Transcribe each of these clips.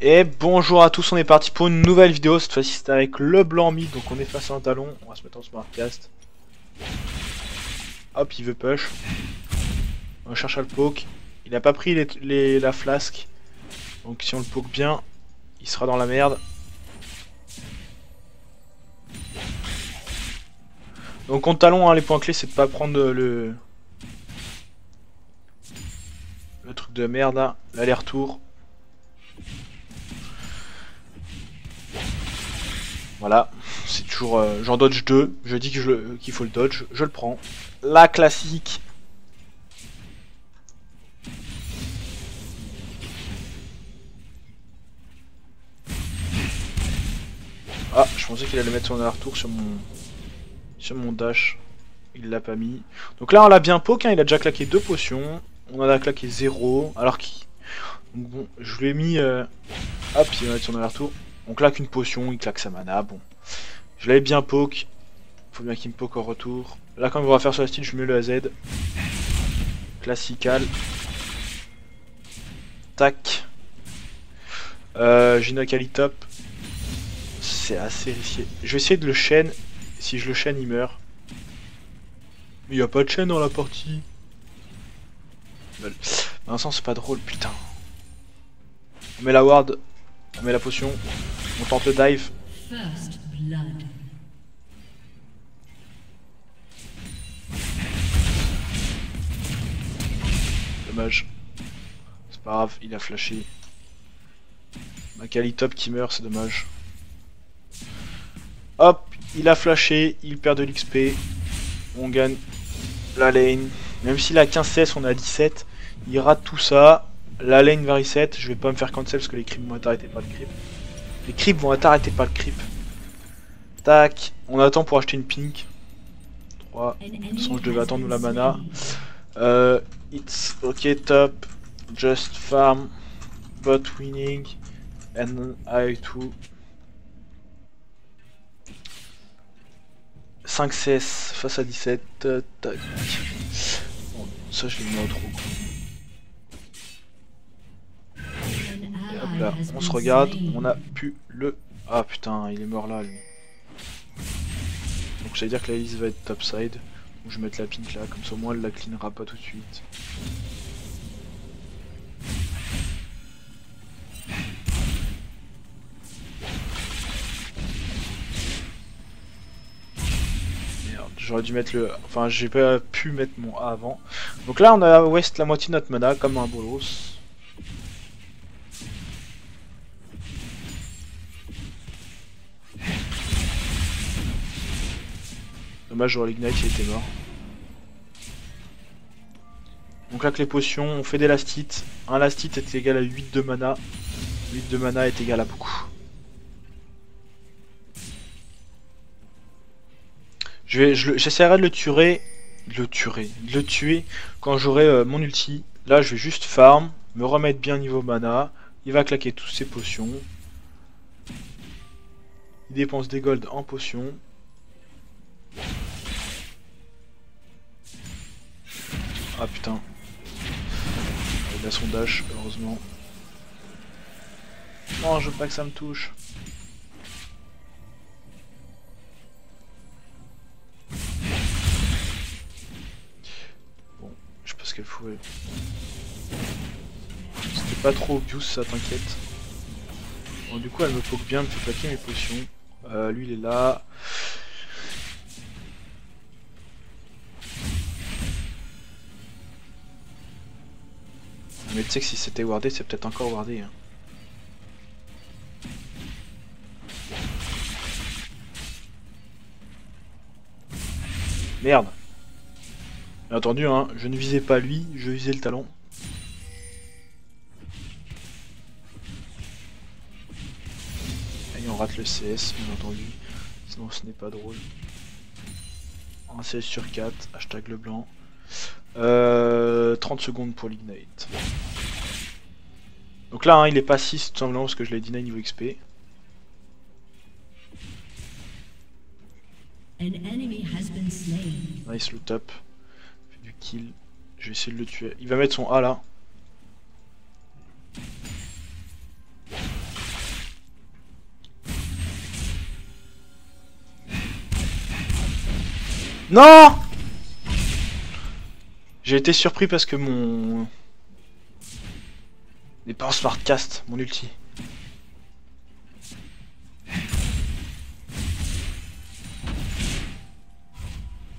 Et bonjour à tous, on est parti pour une nouvelle vidéo. Cette fois-ci c'est avec le blanc mid, donc on est face à un talon. On va se mettre en smartcast. Hop, il veut push. On cherche à le poke. Il a pas pris la flasque. Donc si on le poke bien, il sera dans la merde. Donc contre talon, hein, les points clés c'est de pas prendre le truc de merde là, l'aller-retour. Voilà, c'est toujours... j'en dodge 2, je dis qu'il faut le dodge, je le prends. La classique. Ah, je pensais qu'il allait mettre son aller-retour sur mon dash. Il l'a pas mis. Donc là on l'a bien poke, hein, il a déjà claqué 2 potions. On en a claqué 0, alors qu'il... Bon, je lui ai mis... Hop, il va mettre son aller-retour. On claque une potion, il claque sa mana, bon. Je l'avais bien poke. Faut bien qu'il me poke en retour. Là quand il va faire sur la style, je mets le AZ. Classical. Tac. J'ai une Akali top. C'est assez risqué. Je vais essayer de le chaîne. Si je le chaîne, il meurt. Mais il n'y a pas de chaîne dans la partie. Dans un sens, c'est pas drôle, putain. On met la ward. On met la potion. On tente le dive. First blood. Dommage. C'est pas grave, il a flashé. Akali top qui meurt, c'est dommage. Hop, il a flashé, il perd de l'XP. On gagne la lane. Même s'il a 15 CS, on a 17. Il rate tout ça. La lane va reset. Je vais pas me faire cancel parce que les creeps vont arrêter pas le creep. Les creeps vont arrêter pas le creep. Tac. On attend pour acheter une pink. 3. De toute façon, je devais attendre la mana. It's ok top. Just farm. Bot winning. And I too. 5 CS face à 17. Tac. Bon, ça je l'ai mis en trop. Et hop là, on se regarde, on a pu le... Ah putain, il est mort là lui. Donc ça veut dire que la liste va être topside. Donc je vais mettre la pink là, comme ça au moins elle la cleanera pas tout de suite. J'aurais dû mettre le... Enfin, j'ai pas pu mettre mon A avant. Donc là, on a West la moitié de notre mana, comme un bolos. Dommage, j'aurais l'ignite, il était mort. Donc là, que les potions, on fait des lastites. Un lastite est égal à 8 de mana. 8 de mana est égal à beaucoup. J'essaierai de le tuer quand j'aurai mon ulti. Là je vais juste farm, me remettre bien niveau mana. Il va claquer toutes ses potions. Il dépense des golds en potions. Ah putain. Il a son dash, heureusement. Non, je veux pas que ça me touche. Parce qu'elle faut... C'était pas trop obvious ça, t'inquiète. Bon du coup elle me poke bien, elle me fait claquer mes potions. Lui il est là. Mais tu sais que si c'était wardé, c'est peut-être encore wardé. Hein. Merde. Bien entendu, hein, je ne visais pas lui, je visais le talon. Et on rate le CS, bien entendu. Sinon ce n'est pas drôle. Un CS sur 4, hashtag le blanc. 30 secondes pour l'ignite. Donc là, hein, il est pas 6 tout simplement parce que je l'ai deny niveau XP. Nice le top. Du kill. Je vais essayer de le tuer. Il va mettre son A là. Non! J'ai été surpris parce que mon... n'est pas en smartcast, mon ulti.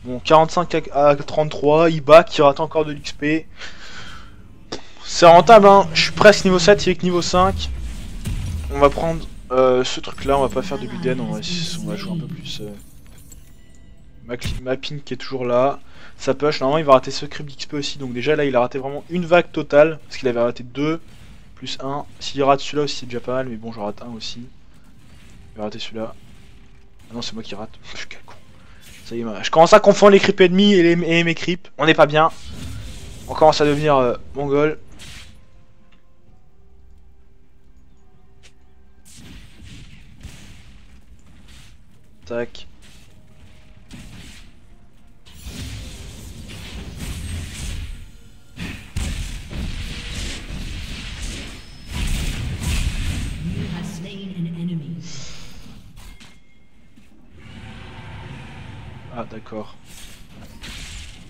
Bon, 45 à 33, il bat, qui rate encore de l'XP. C'est rentable, hein. Je suis presque niveau 7, il est que niveau 5. On va prendre ce truc là, on va pas faire de Luden, on va jouer un peu plus. Ma pink qui est toujours là. Ça push, normalement il va rater ce crypt d'XP aussi, donc déjà là il a raté vraiment une vague totale, parce qu'il avait raté 2 plus 1. S'il rate celui-là aussi c'est déjà pas mal, mais bon je rate 1 aussi. Il va rater celui-là. Ah non c'est moi qui rate, quel con. Ça y est, je commence à confondre les creeps ennemis et mes creeps, on n'est pas bien. On commence à devenir mongol. Tac. Ah d'accord.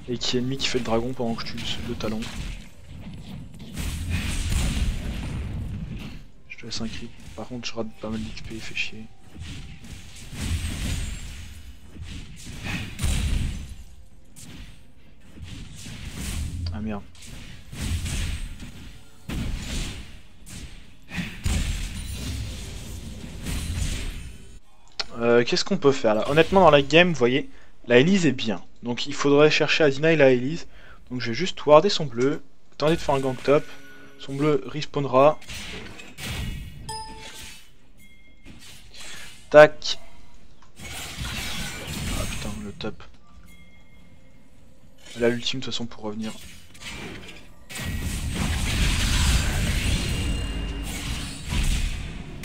Et qui est ennemi qui fait le dragon pendant que je tue le talon. Je te laisse un creep. Par contre je rate pas mal d'XP, il fait chier. Ah merde. Qu'est-ce qu'on peut faire là? Honnêtement dans la game, vous voyez, la Elise est bien. Donc il faudrait chercher à deny la Elise. Donc je vais juste warder son bleu, tenter de faire un gank top. Son bleu respawnera. Tac. Ah putain, le top. Là l'ultime de toute façon pour revenir.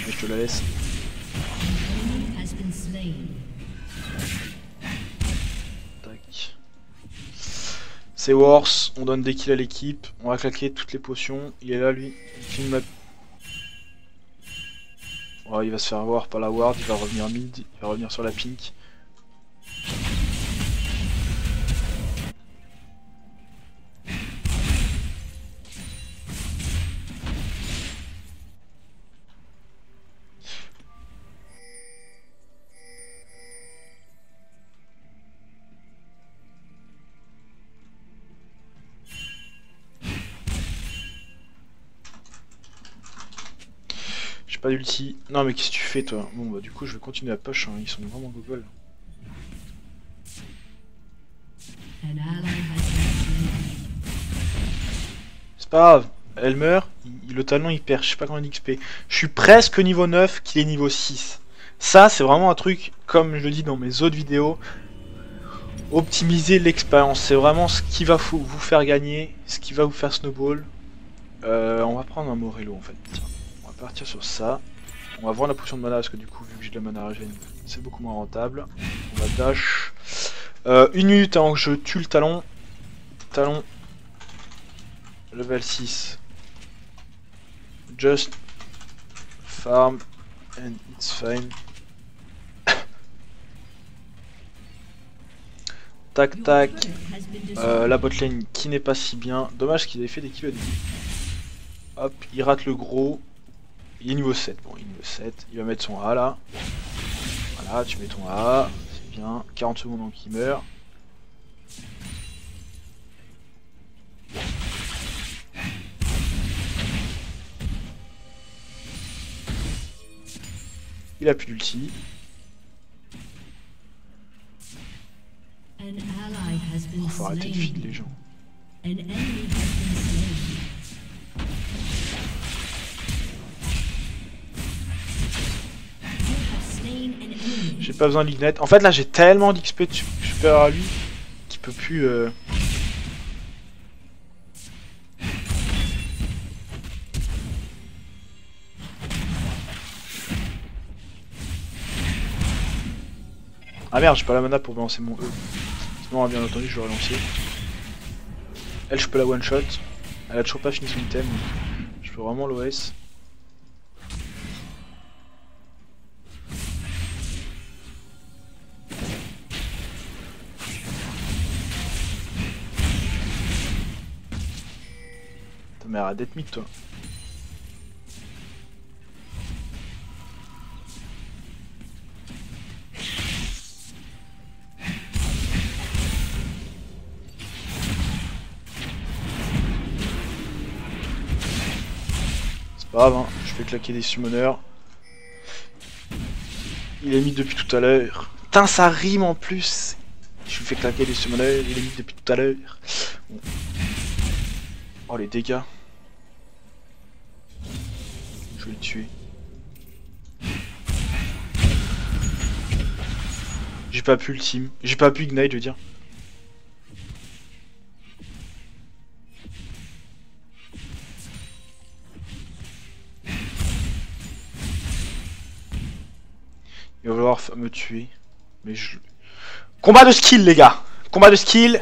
Et je te la laisse. Tac. C'est worse, on donne des kills à l'équipe, on va claquer toutes les potions, il est là lui, il filme ma... Oh, il va se faire voir par la ward, il va revenir mid, il va revenir sur la pink. J'ai pas d'ulti. Non mais qu'est-ce que tu fais toi? Bon bah du coup je vais continuer à push, hein. Ils sont vraiment gogol. C'est pas grave, elle meurt, le talon il perd je sais pas combien d'XP. Je suis presque niveau 9 qu'il est niveau 6. Ça c'est vraiment un truc, comme je le dis dans mes autres vidéos, optimiser l'expérience. C'est vraiment ce qui va vous faire gagner, ce qui va vous faire snowball. On va prendre un Morello en fait. Tiens. On va partir sur ça. On va voir la potion de mana parce que du coup vu que j'ai de la mana régène c'est beaucoup moins rentable. On va dash. 1 minute avant que je tue le talon. Talon. Level 6. Just farm and it's fine. Tac tac. La botlane qui n'est pas si bien. Dommage qu'ils aient fait des kills. Hop, il rate le gros. Il est niveau 7. Bon, il est niveau 7. Il va mettre son A là. Voilà, tu mets ton A. C'est bien. 40 secondes avant qu'il meurt. Il a plus d'ulti. Faut arrêter de feed les gens. J'ai pas besoin de l'ignite. En fait là j'ai tellement d'XP supérieur à lui qu'il peut plus... Ah merde, j'ai pas la mana pour balancer mon E. Sinon bien entendu je l'aurais lancé. Elle je peux la one shot. Elle a toujours pas fini son item. Je peux vraiment l'OS. Mais arrête d'être mythe toi. C'est pas grave, hein. Je fais claquer des summoners. Il est mis depuis tout à l'heure. Putain, ça rime en plus. Je lui fais claquer des summoners, il est mis depuis tout à l'heure. Bon. Oh les dégâts. Je vais le tuer. J'ai pas pu ultime. J'ai pas pu ignite, je veux dire. Il va vouloir me tuer. Mais je... Combat de skill les gars. Combat de skill.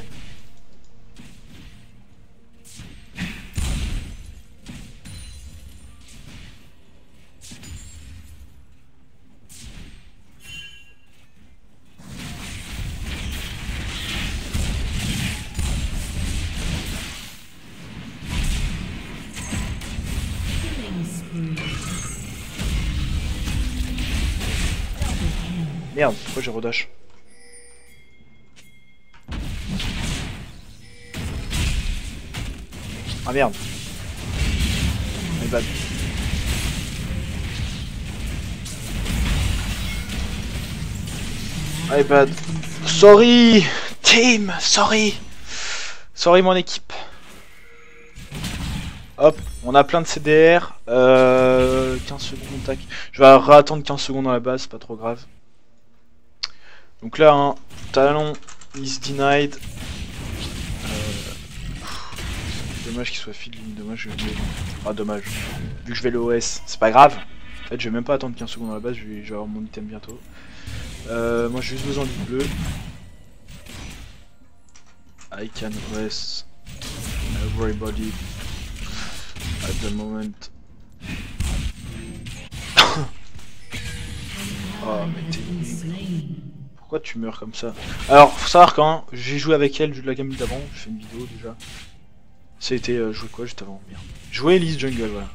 Merde, pourquoi j'ai redash? Ah merde. My bad. My bad. Sorry team, sorry. Sorry mon équipe. Hop, on a plein de CDR. 15 secondes, tac. Je vais réattendre 15 secondes dans la base, c'est pas trop grave. Donc là, hein, talon is denied. Dommage qu'il soit feedling, dommage je vais... Ah dommage, vu que je vais le OS, c'est pas grave. En fait je vais même pas attendre 15 secondes dans la base, je vais avoir mon item bientôt. Moi j'ai juste besoin du bleu. I can rest everybody at the moment. Oh mais t'es... Pourquoi tu meurs comme ça? Alors faut savoir quand j'ai joué avec elle de la game d'avant, j'ai fait une vidéo déjà. Ça a été joué quoi juste avant? Merde. Jouer Elise Jungle, voilà.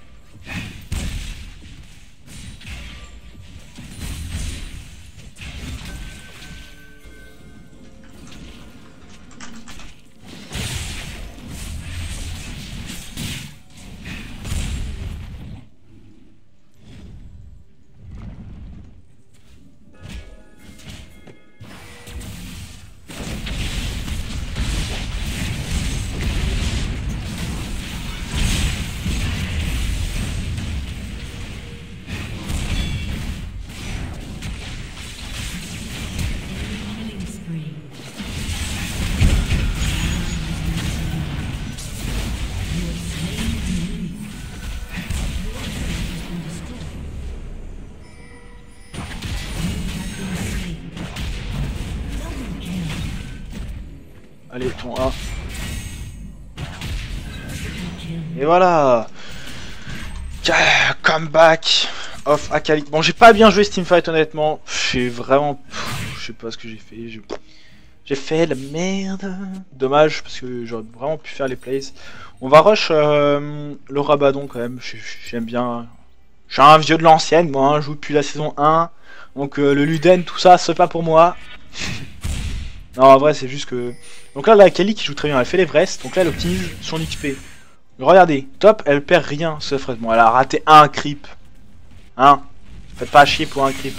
Allez, ton A. Et voilà. Comeback of Akali. Bon, j'ai pas bien joué ce teamfight honnêtement. J'ai vraiment... Je sais pas ce que j'ai fait. J'ai fait la merde. Dommage, parce que j'aurais vraiment pu faire les plays. On va rush le Rabadon quand même. J'aime bien. Je suis un vieux de l'ancienne, moi. Je joue depuis la saison 1. Donc le Luden, tout ça, c'est pas pour moi. Non, en vrai, c'est juste que... Donc là, la Akali qui joue très bien, elle fait l'Everest, donc là, elle optimise son XP. Regardez, top, elle perd rien, ce Fred. Bon, elle a raté un creep. Hein? Faites pas chier pour un creep.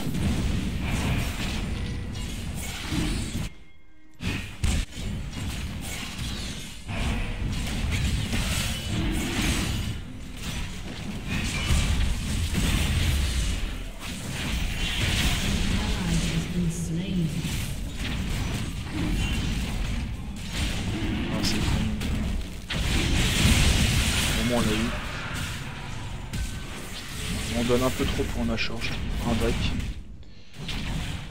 On l'a eu. On donne un peu trop pour on a charge. Un break.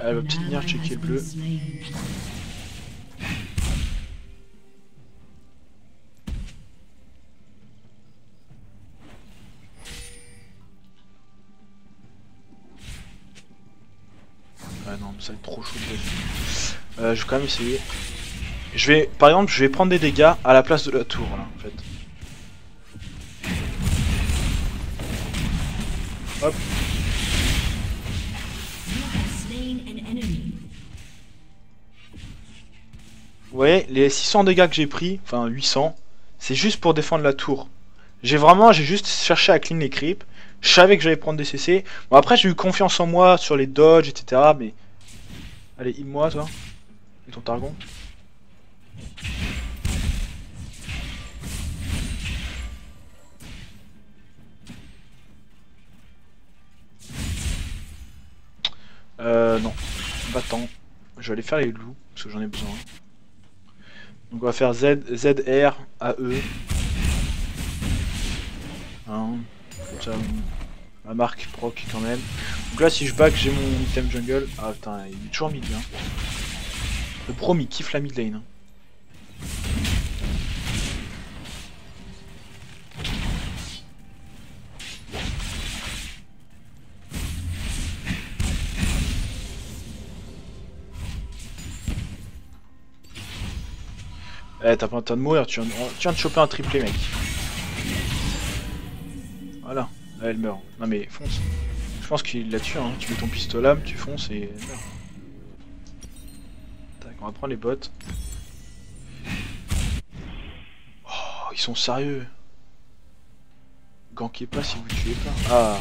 Elle va peut-être venir checker le bleu. Ah non, ça va être trop chaud de je vais quand même essayer. Je vais, par exemple, je vais prendre des dégâts à la place de la tour là en fait. Hop. Vous voyez, les 600 dégâts que j'ai pris, enfin 800, c'est juste pour défendre la tour. J'ai juste cherché à clean les creeps. Je savais que j'allais prendre des CC. Bon, après, j'ai eu confiance en moi sur les dodges, etc. Mais. Allez, heal-moi, toi. Et ton Targon. Non. Va-t'en. Je vais aller faire les loups, parce que j'en ai besoin. Donc, on va faire Z, ZR, AE. Hein, comme ça, ma marque proc quand même. Donc là, si je back, j'ai mon item jungle. Ah putain, il est toujours mid là. Le prom il kiffe la mid lane. Hein. Eh, t'as pas le temps de mourir, tu viens de choper un triplé, mec. Voilà, là elle meurt. Non mais fonce. Je pense qu'il la tue, hein. Tu mets ton pistolet lame, tu fonces et elle meurt. Tac, on va prendre les bottes. Oh, ils sont sérieux. Gankez pas si vous tuez pas. Ah.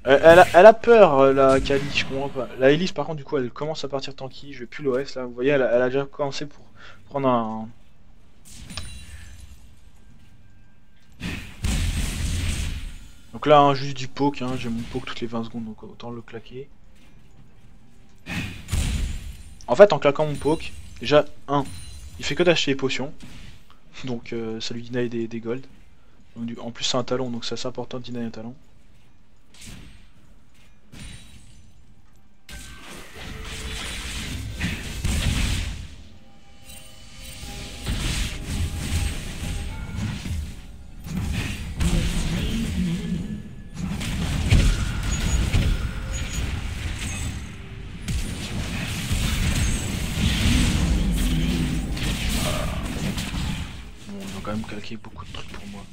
Elle a peur, la Kali, je comprends pas. La Elise, par contre, du coup, elle commence à partir tanky. Je vais plus l'OS là. Vous voyez, elle a déjà commencé pour prendre un. Donc là, hein, juste du poke. Hein, j'ai mon poke toutes les 20 secondes, donc autant le claquer. En fait, en claquant mon poke, déjà, il fait que d'acheter les potions. Donc ça lui deny des gold. Donc, en plus, c'est un talon, donc c'est assez important de deny un talon. Quand même claquer beaucoup de trucs pour moi.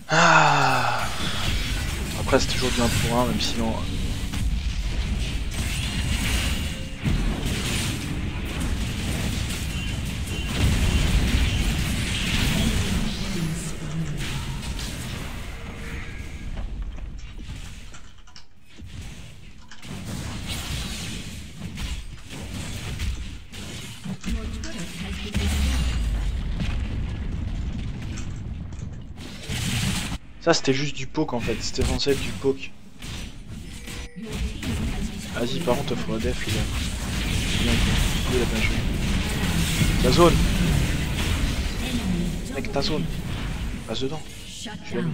Ah. Après c'est toujours du 1 pour 1 même sinon. Ça c'était juste du poke en fait, c'était censé être du poke. Vas-y par contre faut def les gars. Il a bien joué. Ta zone. Mec ta zone. Passe dedans. Je l'ai mis.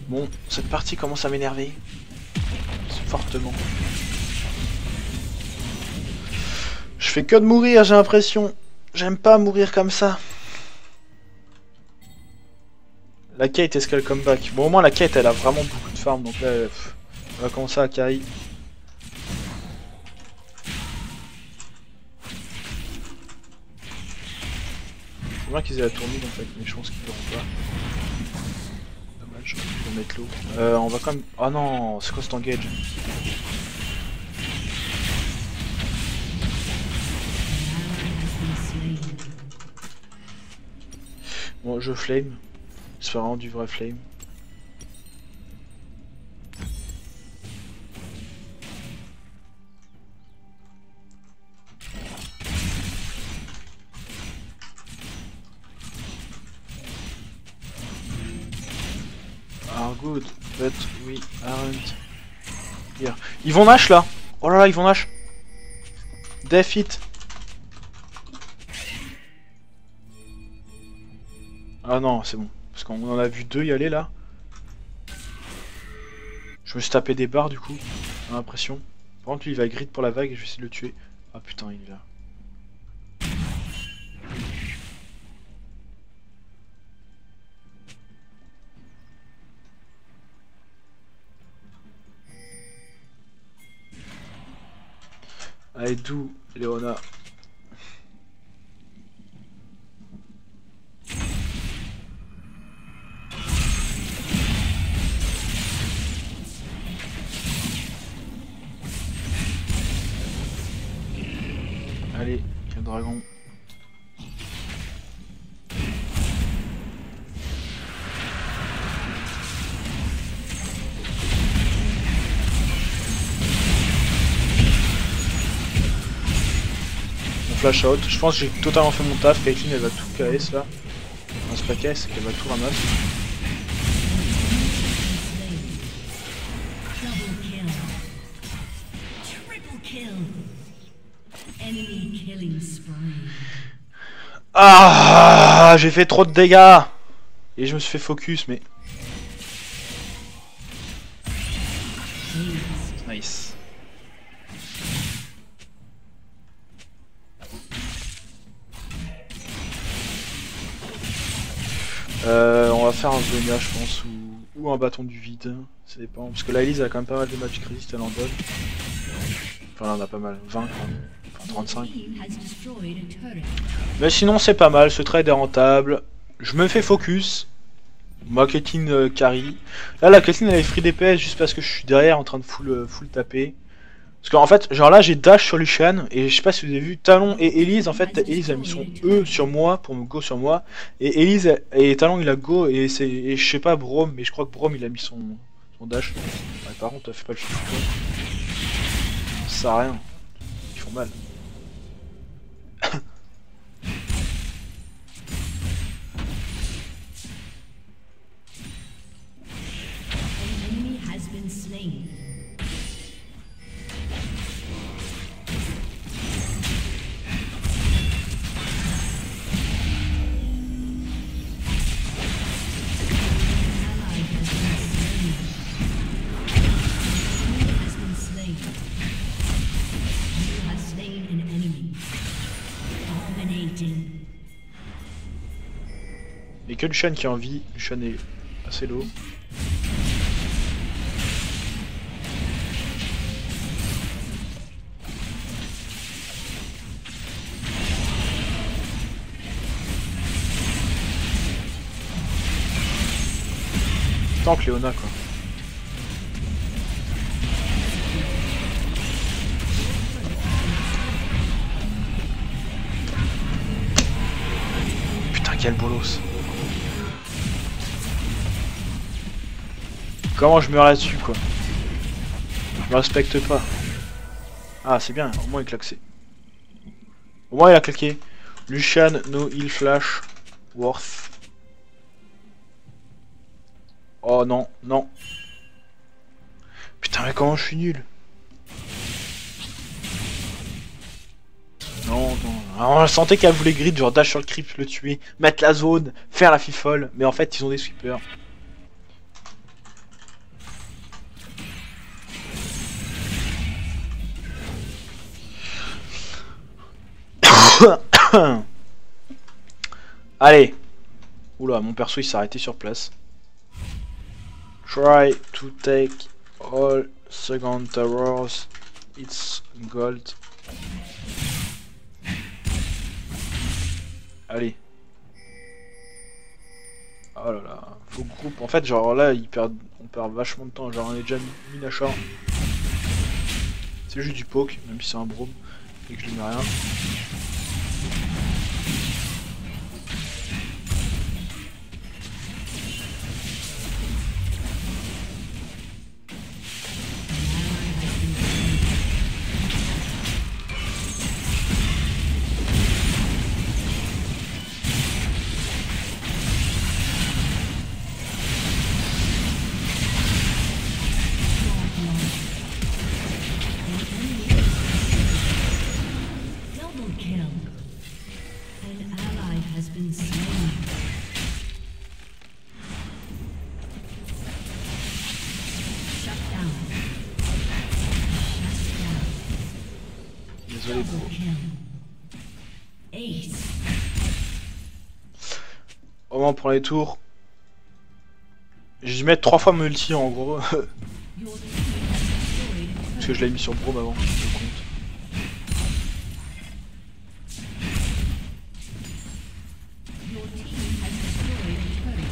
Bon, cette partie commence à m'énerver. Fortement. Je fais que de mourir, j'ai l'impression. J'aime pas mourir comme ça. La Kate, est-ce qu'elle come back? Bon, au moins la Kate, elle a vraiment beaucoup de farm, donc là, on va commencer à carry. C'est bien qu'ils aient la tournure en fait, mais je pense qu'ils l'auront pas. Dommage, je vais mettre l'eau. On va quand même. Ah non, c'est quoi cet engage? Bon, je flame. C'est vraiment du vrai flame. Ah good, but we aren't here. Ils vont Nash là. Oh là là, ils vont Nash. Def it. Ah non, c'est bon. Parce qu'on en a vu deux y aller là. Je me suis tapé des barres du coup. J'ai l'impression. Par contre lui il va grid pour la vague et je vais essayer de le tuer. Ah putain, il est là. Allez, d'où, Léona? Allez, quel dragon. Flash out, je pense que j'ai totalement fait mon taf, Caitlyn elle va tout KS là. Non c'est pas KS, c'est qu'elle va tout ramasser. Ah, j'ai fait trop de dégâts. Et je me suis fait focus mais... Nice. On va faire un Zonia je pense ou un bâton du vide, ça dépend. Parce que la Elise a quand même pas mal de match crisis, elle en donne. Enfin là on a pas mal, 20 quand même. Enfin 35. Mais sinon c'est pas mal, ce trade est rentable. Je me fais focus. Moi Caitlyn carry. Là la Caitlyn elle est free DPS juste parce que je suis derrière en train de full taper. Parce qu'en fait, genre là j'ai dash sur Lucian et je sais pas si vous avez vu Talon et Elise. En fait, Elise a mis son E sur moi pour me go sur moi. Et Elise et Talon il a go et c'est. Et je sais pas Braum, mais je crois que Braum il a mis son dash. Ouais, par contre, t'as fait pas le fifou toi. Ça sert à rien. Ils font mal. Il n'y a que Lucian qui a envie, Lucian est assez low. Tank Léona quoi. Putain quel bolos. Comment je meurs là-dessus quoi? Je me respecte pas. Ah c'est bien, au moins il claquait. Au moins il a claqué. Lucian, no heal flash. Worth. Oh non, non. Putain mais comment je suis nul. Non, non. Alors, on sentait qu'elle voulait grid, genre dash sur le creep, le tuer, mettre la zone, faire la fifole. Mais en fait ils ont des sweepers. Allez. Oula, mon perso il s'est arrêté sur place. Try to take all second towers. It's gold. Allez. Oh là là. Faut groupe. En fait, genre là, on perd vachement de temps. Genre on est déjà mis l'achat. C'est juste du poke, même si c'est un Braum. Et que je lui mets rien. Désolé, bon. Ace. Au moment pour les tours. J'y mets 3 fois multi en gros. Your team has destroyed a Parce que je l'ai mis sur Braum avant, je te compte. Your team has destroyed a turret.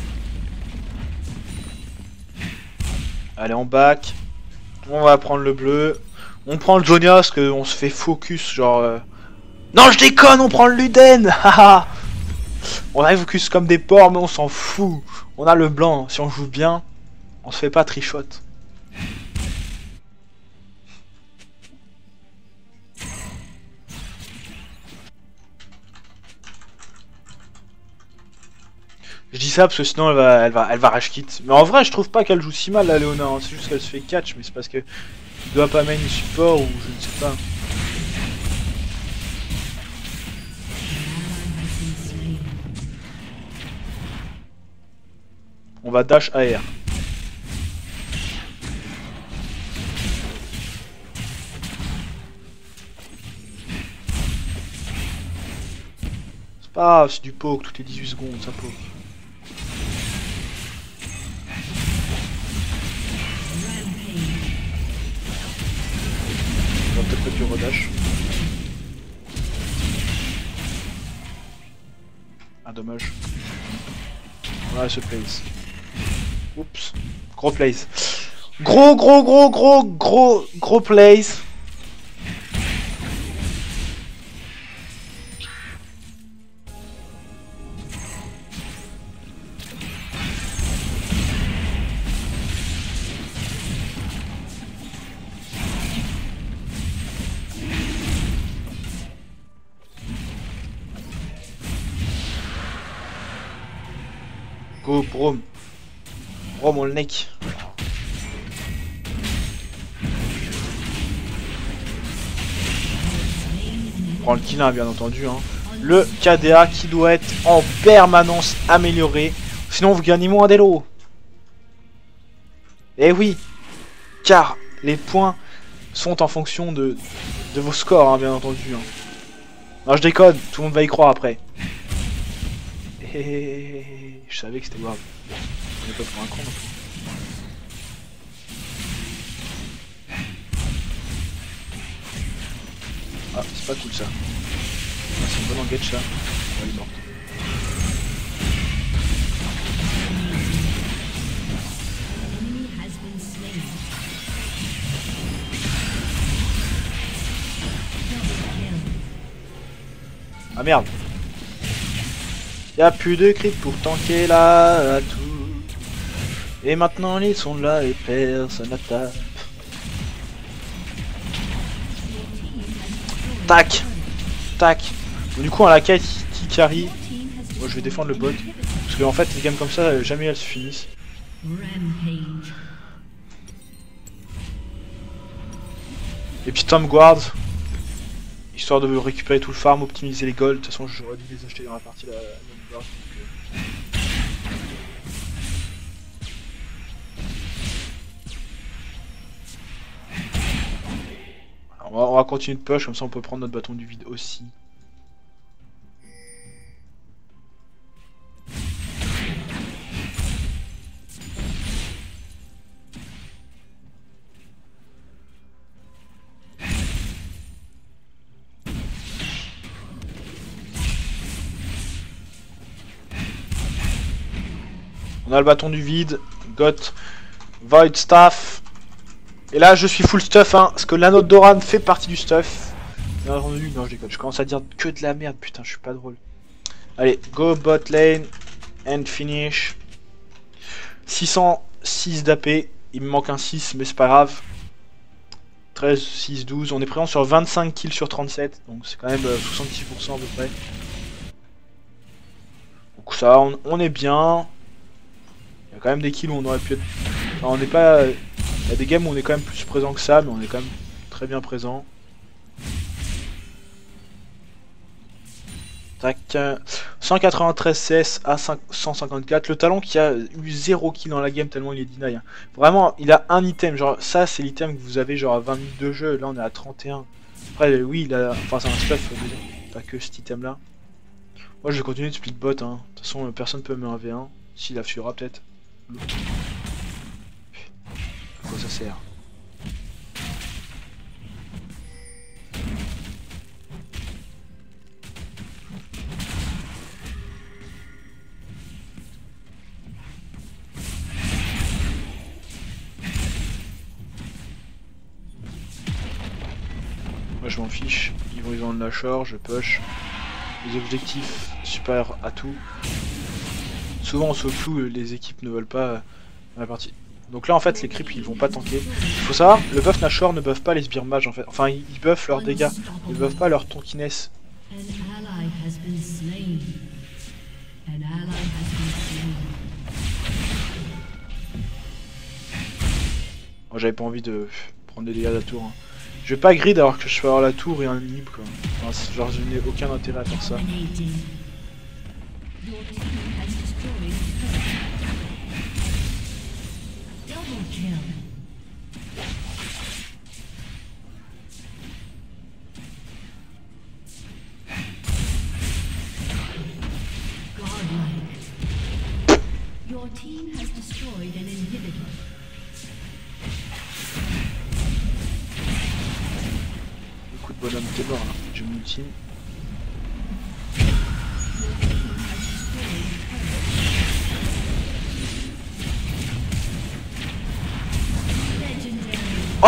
Allez, en back. On va prendre le bleu. On prend le Zonia parce qu'on se fait focus, genre... Non, je déconne, on prend le Luden. Haha. On arrive focus comme des porcs, mais on s'en fout. On a le blanc, si on joue bien, on se fait pas trichote. Je dis ça parce que sinon elle va rage quit. Mais en vrai, je trouve pas qu'elle joue si mal la Léona. Hein. C'est juste qu'elle se fait catch, mais c'est parce que il doit pas main support ou je ne sais pas. On va dash AR. C'est pas grave, c'est du poke, toutes les 18 secondes, ça poke. On va peut-être pas du redash. Ah dommage. Voilà ce place. Oups. Gros place. Gros place. Go Braum. Braum on le neck. On prend le kill hein, bien entendu. Hein. Le KDA qui doit être en permanence amélioré. Sinon vous gagnez moins d'élo. Eh oui. Car les points sont en fonction de vos scores hein, bien entendu. Hein. Non je déconne, tout le monde va y croire après. Je savais que c'était grave. On est pas pour un con non plus. Ah, c'est pas cool ça. Ah, c'est une bonne engage ça. Elle est morte. Enemy has been slain. Double kill. Ah merde. Y'a plus de crit pour tanker là tout. Et maintenant ils sont là et personne n'attaque. Tac. Tac. Donc, du coup en la quête qui carry. Moi je vais défendre le bot. Parce qu'en fait les games comme ça jamais elles se finissent. Rampage. Et puis Tom Guard. Histoire de récupérer tout le farm, optimiser les golds. De toute façon j'aurais dû les acheter dans la partie la Guard. On va continuer de push, comme ça on peut prendre notre bâton du vide aussi. On a le bâton du vide, Got, Void Staff. Et là je suis full stuff hein, parce que l'anneau d'Oran fait partie du stuff. Bien entendu, non je déconne, je commence à dire que de la merde, putain je suis pas drôle. Allez, go bot lane and finish. 606 d'AP, il me manque un 6 mais c'est pas grave. 13, 6, 12, on est présent sur 25 kills sur 37, donc c'est quand même 66% à peu près. Donc ça, on est bien. Il y a quand même des kills où on aurait pu être... Enfin, on n'est pas... Il y a des games où on est quand même plus présent que ça, mais on est quand même très bien présent. Tac. 193 CS à 154. Le talon qui a eu 0 kill dans la game tellement il est deny. Hein. Vraiment, il a un item. Genre, ça, c'est l'item que vous avez genre à 20 minutes de jeu. Là, on est à 31. Après, oui, il a... Enfin, c'est un stuff, pas que cet item-là. Moi, je vais continuer de split bot, hein. De toute façon, personne peut me 1v1. S'il la tuera, peut-être. À quoi ça sert? Moi je m'en fiche, ils ont de la shore, je push. Les objectifs supérieurs à tout. Souvent on se cloue, les équipes ne veulent pas la partie. Donc là en fait les creeps ils vont pas tanker. Il faut savoir, le buff Nashor ne buff pas les sbires mages en fait. Enfin ils buffent leurs dégâts, ils buffent pas leur tankiness. Moi j'avais pas envie de prendre des dégâts de la tour. Hein. Je vais pas grid alors que je vais avoir la tour et un inhib quoi. Enfin, genre je n'ai aucun intérêt à faire ça. Your team has destroyed an inhibitor. Écoute bonhomme, t'es mort là, j'ai mon ultime.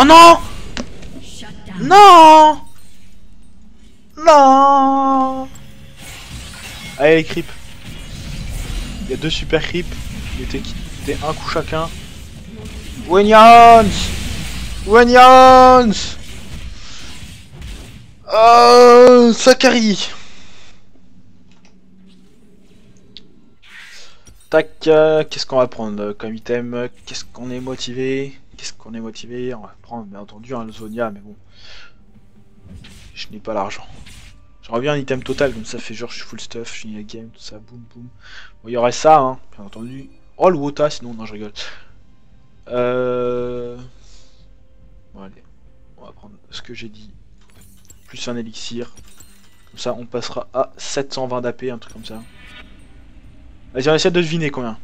Oh non! Non! Non! Allez les creeps. Il y a deux super creeps. Il était un coup chacun. Wenions! Wenions! Oh, Sakari! Tac, qu'est-ce qu'on va prendre comme item? Qu'est-ce qu'on est motivé? Qu'est-ce qu'on est motivé? On va prendre bien entendu un Zonia, mais bon. Je n'ai pas l'argent. J'aurais bien un item total, comme ça fait genre je suis full stuff, je finis la game, tout ça, boum boum. Bon, il y aurait ça, hein, bien entendu. Oh le Wota, sinon, non, je rigole. Bon, allez, on va prendre ce que j'ai dit. Plus un élixir. Comme ça, on passera à 720 d'AP, un truc comme ça. Vas-y, on essaie de deviner combien.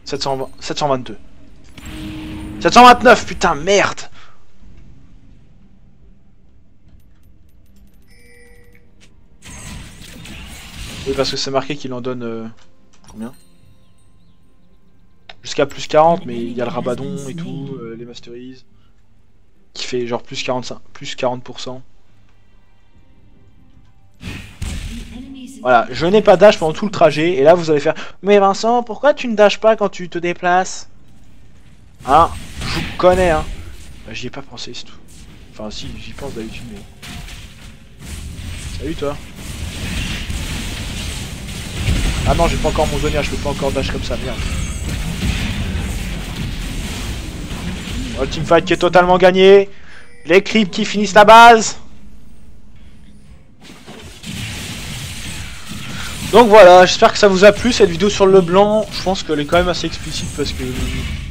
720, 722. 729, putain, merde! Oui, parce que c'est marqué qu'il en donne... combien? Jusqu'à plus 40, mais il y a le Rabadon et tout, les Masteries. Qui fait genre plus 45, plus 40%. Voilà, je n'ai pas dash pendant tout le trajet, et là vous allez faire « Mais Vincent, pourquoi tu ne dashes pas quand tu te déplaces ?» Hein, je vous connais, hein. Bah, j'y ai pas pensé, c'est tout. Enfin si, j'y pense d'habitude, mais... Salut toi. Ah non, j'ai pas encore mon Zonia, je peux pas encore dash comme ça, merde. Oh, le teamfight qui est totalement gagné. Les creeps qui finissent la base. Donc voilà, j'espère que ça vous a plu cette vidéo sur le blanc. Je pense qu'elle est quand même assez explicite parce que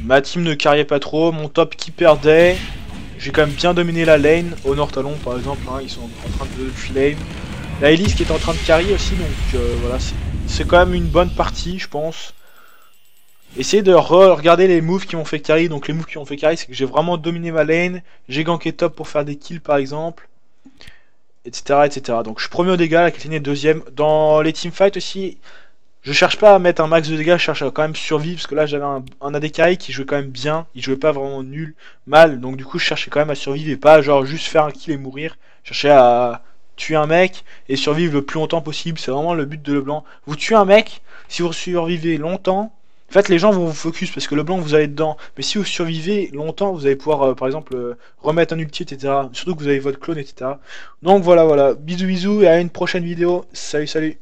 ma team ne carriait pas trop, mon top qui perdait. J'ai quand même bien dominé la lane. Honor Talon par exemple, hein, ils sont en train de flame. La Elise qui est en train de carry aussi, donc voilà, c'est quand même une bonne partie je pense. Essayez de regarder les moves qui m'ont fait carry. Donc les moves qui m'ont fait carry, c'est que j'ai vraiment dominé ma lane. J'ai ganké top pour faire des kills par exemple. Etc. etc. Donc je suis premier au dégâts, la Caitlyn est deuxième. Dans les teamfights aussi, je cherche pas à mettre un max de dégâts, je cherche à quand même survivre. Parce que là j'avais un AD carry qui jouait quand même bien. Il jouait pas vraiment nul, mal. Donc du coup je cherchais quand même à survivre et pas genre juste faire un kill et mourir. Je cherchais à tuer un mec et survivre le plus longtemps possible. C'est vraiment le but de LeBlanc. Vous tuez un mec, si vous survivez longtemps... En fait, les gens vont vous focus parce que le blanc vous allez dedans. Mais si vous survivez longtemps, vous allez pouvoir, par exemple, remettre un ulti, etc. Surtout que vous avez votre clone, etc. Donc voilà, voilà. Bisous, bisous et à une prochaine vidéo. Salut, salut.